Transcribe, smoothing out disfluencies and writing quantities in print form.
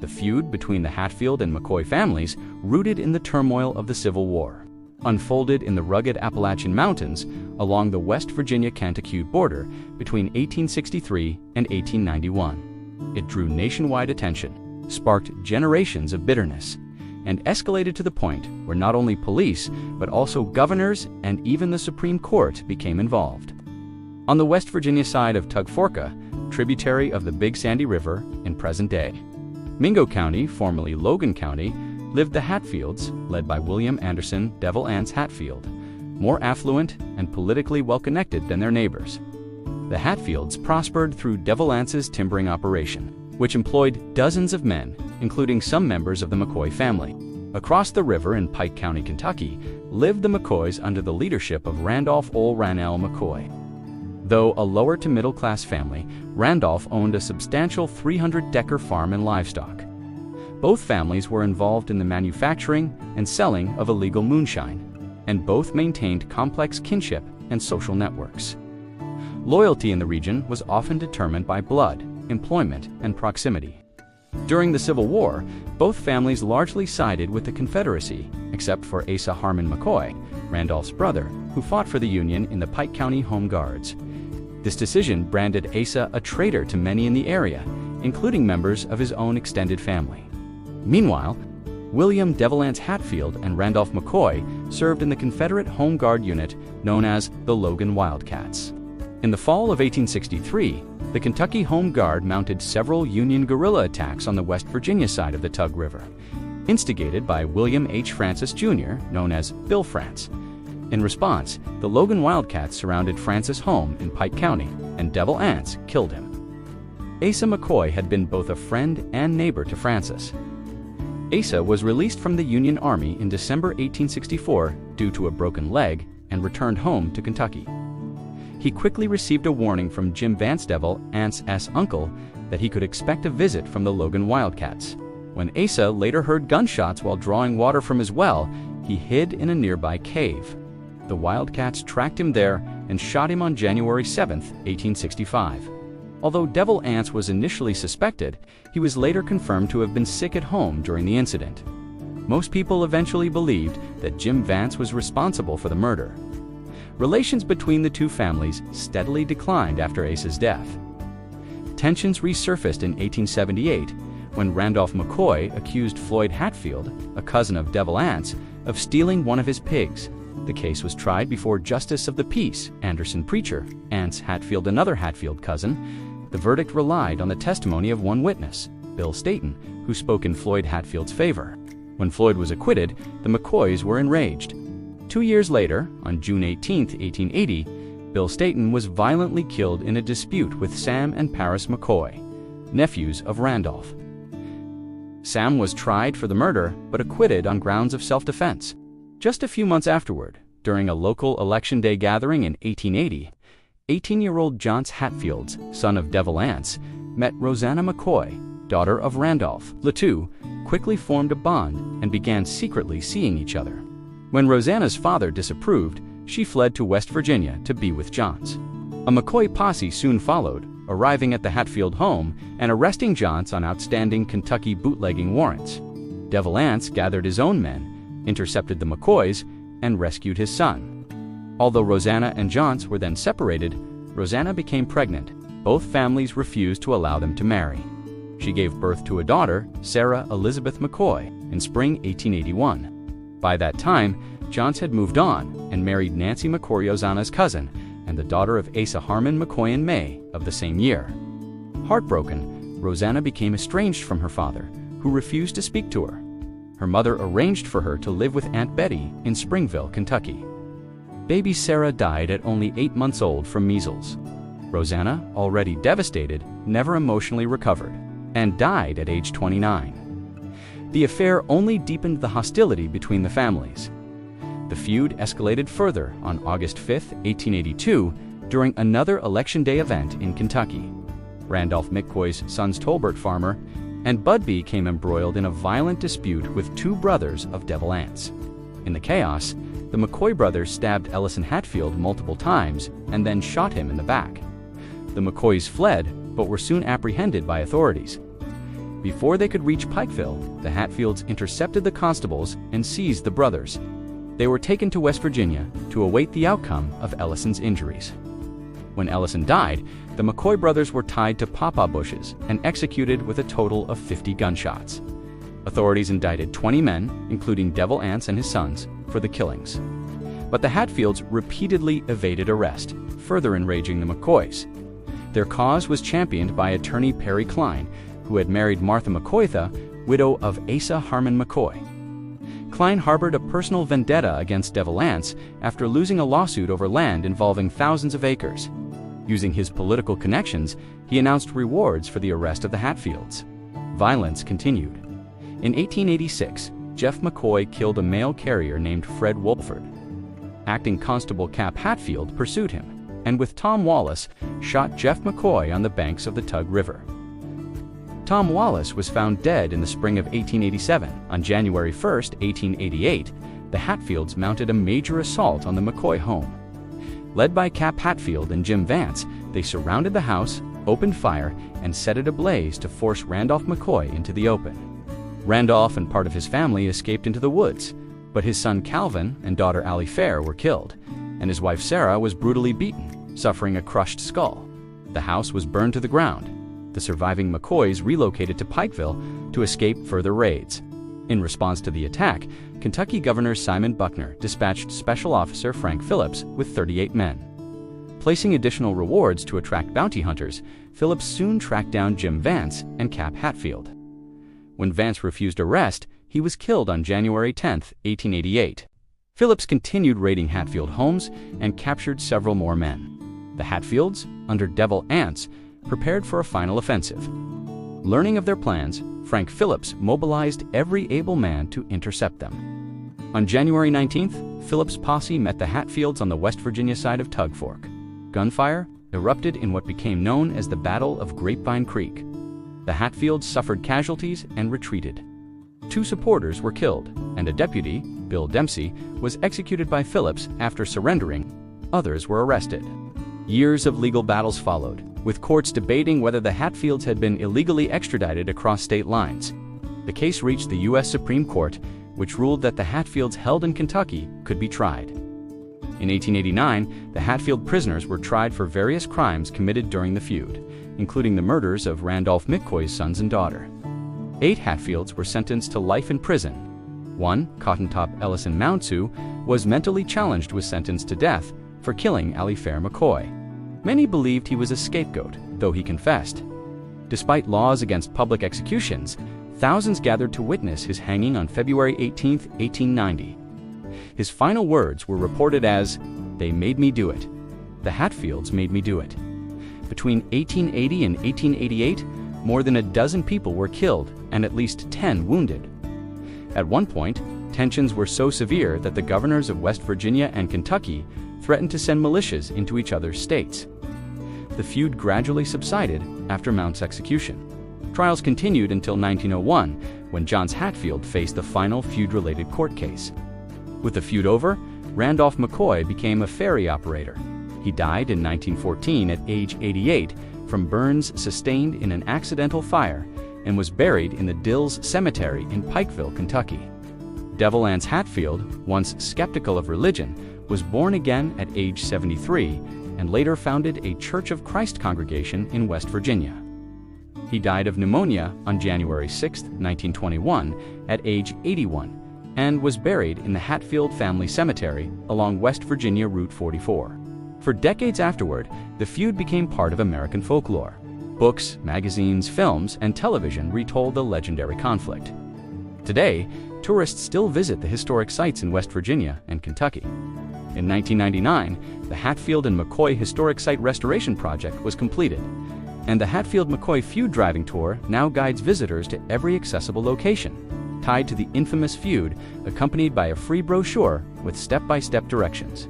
the feud between the Hatfield and McCoy families, rooted in the turmoil of the Civil War, unfolded in the rugged Appalachian Mountains along the West Virginia-Kankakee border between 1863 and 1891. It drew nationwide attention, sparked generations of bitterness, and escalated to the point where not only police, but also governors and even the Supreme Court became involved. On the West Virginia side of Tug Forka, tributary of the Big Sandy River in present-day Mingo County, formerly Logan County, lived the Hatfields, led by William Anderson Devil Anse Hatfield, more affluent and politically well-connected than their neighbors. The Hatfields prospered through Devil Anse's timbering operation, which employed dozens of men, including some members of the McCoy family. Across the river in Pike County, Kentucky, lived the McCoys under the leadership of Randolph McCoy. Though a lower to middle-class family, Randolph owned a substantial 300-acre farm and livestock. Both families were involved in the manufacturing and selling of illegal moonshine, and both maintained complex kinship and social networks. Loyalty in the region was often determined by blood, employment, and proximity. During the Civil War, both families largely sided with the Confederacy, except for Asa Harmon McCoy, Randolph's brother, who fought for the Union in the Pike County Home Guards. This decision branded Asa a traitor to many in the area, including members of his own extended family. Meanwhile, William Devil Anse Hatfield and Randolph McCoy served in the Confederate Home Guard unit known as the Logan Wildcats. In the fall of 1863, the Kentucky Home Guard mounted several Union guerrilla attacks on the West Virginia side of the Tug River, instigated by William H. Francis Jr., known as Bill France. In response, the Logan Wildcats surrounded Francis' home in Pike County, and Devil Anse killed him. Asa McCoy had been both a friend and neighbor to Francis. Asa was released from the Union Army in December 1864 due to a broken leg and returned home to Kentucky. He quickly received a warning from Jim Vance Devil Anse's uncle that he could expect a visit from the Logan Wildcats. When Asa later heard gunshots while drawing water from his well, he hid in a nearby cave. The Wildcats tracked him there and shot him on January 7, 1865. Although Devil Anse was initially suspected, he was later confirmed to have been sick at home during the incident. Most people eventually believed that Jim Vance was responsible for the murder. Relations between the two families steadily declined after Asa's death. Tensions resurfaced in 1878 when Randolph McCoy accused Floyd Hatfield, a cousin of Devil Anse, of stealing one of his pigs. The case was tried before Justice of the Peace, Anderson Preacher, Anse Hatfield, another Hatfield cousin. The verdict relied on the testimony of one witness, Bill Staton, who spoke in Floyd Hatfield's favor. When Floyd was acquitted, the McCoys were enraged. 2 years later, on June 18, 1880, Bill Staton was violently killed in a dispute with Sam and Paris McCoy, nephews of Randolph. Sam was tried for the murder but acquitted on grounds of self-defense. Just a few months afterward, during a local Election Day gathering in 1880, 18-year-old Johnse Hatfield, son of Devil Anse, met Roseanna McCoy, daughter of Randolph. The two quickly formed a bond and began secretly seeing each other. When Roseanna's father disapproved, she fled to West Virginia to be with Johnse. A McCoy posse soon followed, arriving at the Hatfield home and arresting Johnse on outstanding Kentucky bootlegging warrants. Devil Anse gathered his own men, intercepted the McCoys, and rescued his son. Although Roseanna and Johnse were then separated, Roseanna became pregnant. Both families refused to allow them to marry. She gave birth to a daughter, Sarah Elizabeth McCoy, in spring 1881. By that time, Johnse had moved on and married Nancy McCoy, Roseanna's cousin, and the daughter of Asa Harmon McCoy in May of the same year. Heartbroken, Roseanna became estranged from her father, who refused to speak to her. Her mother arranged for her to live with Aunt Betty in Springville, Kentucky. Baby Sarah died at only 8 months old from measles. Roseanna, already devastated, never emotionally recovered, and died at age 29. The affair only deepened the hostility between the families. The feud escalated further on August 5, 1882, during another Election Day event in Kentucky. Randolph McCoy's son's Tolbert farmer and Bud became embroiled in a violent dispute with two brothers of Devil Anse. In the chaos, the McCoy brothers stabbed Ellison Hatfield multiple times and then shot him in the back. The McCoys fled, but were soon apprehended by authorities. Before they could reach Pikeville, the Hatfields intercepted the constables and seized the brothers. They were taken to West Virginia to await the outcome of Ellison's injuries. When Ellison died, the McCoy brothers were tied to pawpaw bushes and executed with a total of 50 gunshots. Authorities indicted 20 men, including Devil Anse and his sons, for the killings. But the Hatfields repeatedly evaded arrest, further enraging the McCoys. Their cause was championed by attorney Perry Cline, who had married Martha McCoytha, widow of Asa Harmon McCoy. Cline harbored a personal vendetta against Devil Anse after losing a lawsuit over land involving thousands of acres. Using his political connections, he announced rewards for the arrest of the Hatfields. Violence continued. In 1886, Jeff McCoy killed a mail carrier named Fred Wolford. Acting Constable Cap Hatfield pursued him, and with Tom Wallace, shot Jeff McCoy on the banks of the Tug River. Tom Wallace was found dead in the spring of 1887. On January 1, 1888, the Hatfields mounted a major assault on the McCoy home. Led by Cap Hatfield and Jim Vance, they surrounded the house, opened fire, and set it ablaze to force Randolph McCoy into the open. Randolph and part of his family escaped into the woods, but his son Calvin and daughter Allie Fair were killed, and his wife Sarah was brutally beaten, suffering a crushed skull. The house was burned to the ground. The surviving McCoys relocated to Pikeville to escape further raids. In response to the attack, Kentucky Governor Simon Buckner dispatched Special Officer Frank Phillips with 38 men. Placing additional rewards to attract bounty hunters, Phillips soon tracked down Jim Vance and Cap Hatfield. When Vance refused arrest, he was killed on January 10, 1888. Phillips continued raiding Hatfield homes and captured several more men. The Hatfields, under Devil Anse, prepared for a final offensive. Learning of their plans, Frank Phillips mobilized every able man to intercept them. On January 19th, Phillips' posse met the Hatfields on the West Virginia side of Tug Fork. Gunfire erupted in what became known as the Battle of Grapevine Creek. The Hatfields suffered casualties and retreated. 2 supporters were killed, and a deputy, Bill Dempsey, was executed by Phillips after surrendering. Others were arrested. Years of legal battles followed, with courts debating whether the Hatfields had been illegally extradited across state lines. The case reached the U.S. Supreme Court, which ruled that the Hatfields held in Kentucky could be tried. In 1889, the Hatfield prisoners were tried for various crimes committed during the feud, including the murders of Randolph McCoy's sons and daughter. 8 Hatfields were sentenced to life in prison. One, Cotton Top Ellison Mountsu, was mentally challenged with sentenced to death for killing Allie Fair McCoy. Many believed he was a scapegoat, though he confessed. Despite laws against public executions, thousands gathered to witness his hanging on February 18, 1890. His final words were reported as, "They made me do it. The Hatfields made me do it." Between 1880 and 1888, more than a dozen people were killed and at least 10 wounded. At one point, tensions were so severe that the governors of West Virginia and Kentucky threatened to send militias into each other's states. The feud gradually subsided after Mount's execution. Trials continued until 1901, when Johnse Hatfield faced the final feud-related court case. With the feud over, Randolph McCoy became a ferry operator. He died in 1914 at age 88 from burns sustained in an accidental fire and was buried in the Dills Cemetery in Pikeville, Kentucky. Devil Anse Hatfield, once skeptical of religion, was born again at age 73 and later founded a Church of Christ congregation in West Virginia. He died of pneumonia on January 6, 1921, at age 81, and was buried in the Hatfield Family Cemetery along West Virginia Route 44. For decades afterward, the feud became part of American folklore. Books, magazines, films, and television retold the legendary conflict. Today, tourists still visit the historic sites in West Virginia and Kentucky. In 1999, the Hatfield and McCoy Historic Site Restoration Project was completed, and the Hatfield-McCoy Feud Driving Tour now guides visitors to every accessible location, tied to the infamous feud, accompanied by a free brochure with step-by-step directions.